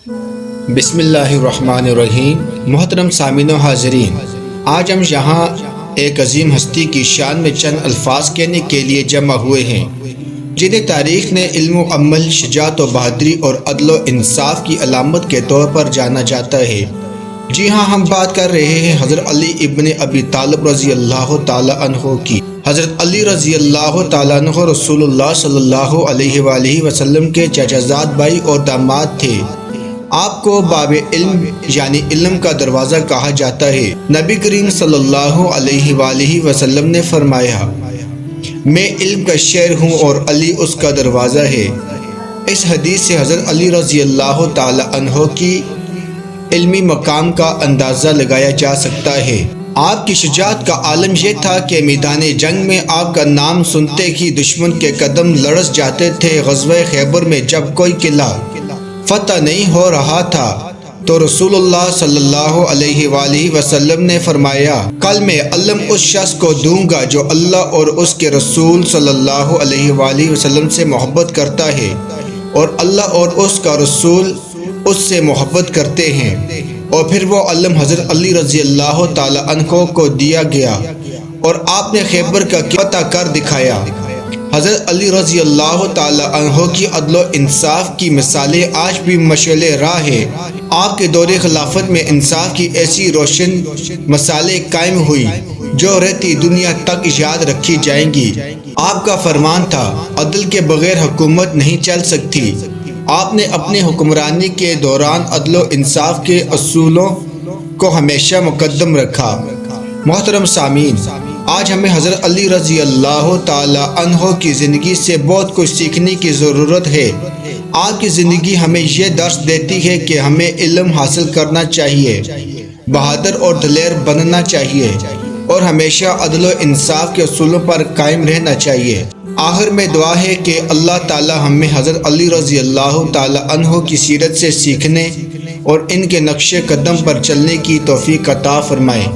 بسم اللہ الرحمن الرحیم۔ محترم سامعین و حاضرین، آج ہم یہاں ایک عظیم ہستی کی شان میں چند الفاظ کہنے کے لیے جمع ہوئے ہیں، جنہیں تاریخ نے علم و عمل، شجاعت و بہادری اور عدل و انصاف کی علامت کے طور پر جانا جاتا ہے۔ جی ہاں، ہم بات کر رہے ہیں حضرت علی ابن ابی طالب رضی اللہ تعالی عنہ کی۔ حضرت علی رضی اللہ تعالیٰ عنہ رسول اللہ صلی اللہ علیہ وآلہ وسلم کے چچا زاد بھائی اور داماد تھے۔ آپ کو باب علم یعنی علم کا دروازہ کہا جاتا ہے۔ نبی کریم صلی اللہ علیہ وآلہ وسلم نے فرمایا، میں علم کا شہر ہوں اور علی اس کا دروازہ ہے۔ اس حدیث سے حضرت علی رضی اللہ تعالی عنہ کی علمی مقام کا اندازہ لگایا جا سکتا ہے۔ آپ کی شجاعت کا عالم یہ تھا کہ میدان جنگ میں آپ کا نام سنتے ہی دشمن کے قدم لرز جاتے تھے۔ غزوہ خیبر میں جب کوئی قلعہ فتح نہیں ہو رہا تھا تو رسول اللہ صلی اللہ علیہ وآلہ وسلم نے فرمایا، کل میں علم اس شخص کو دوں گا جو اللہ اور اس کے رسول صلی اللہ علیہ وآلہ وسلم سے محبت کرتا ہے اور اللہ اور اس کا رسول اس سے محبت کرتے ہیں۔ اور پھر وہ علم حضرت علی رضی اللہ تعالی عنہ کو دیا گیا اور آپ نے خیبر کا فتح کر دکھایا۔ حضرت علی رضی اللہ تعالی عنہ کی عدل و انصاف کی مثالیں آج بھی مشعل راہ ہے۔ آپ کے دور خلافت میں انصاف کی ایسی روشن مثالیں قائم ہوئی جو رہتی دنیا تک یاد رکھی جائیں گی۔ آپ کا فرمان تھا، عدل کے بغیر حکومت نہیں چل سکتی۔ آپ نے اپنی حکمرانی کے دوران عدل و انصاف کے اصولوں کو ہمیشہ مقدم رکھا۔ محترم سامعین، آج ہمیں حضرت علی رضی اللہ تعالی عنہ کی زندگی سے بہت کچھ سیکھنے کی ضرورت ہے۔ آپ کی زندگی ہمیں یہ درس دیتی ہے کہ ہمیں علم حاصل کرنا چاہیے، بہادر اور دلیر بننا چاہیے اور ہمیشہ عدل و انصاف کے اصولوں پر قائم رہنا چاہیے۔ آخر میں دعا ہے کہ اللہ تعالی ہمیں حضرت علی رضی اللہ تعالی عنہ کی سیرت سے سیکھنے اور ان کے نقش قدم پر چلنے کی توفیق عطا فرمائے۔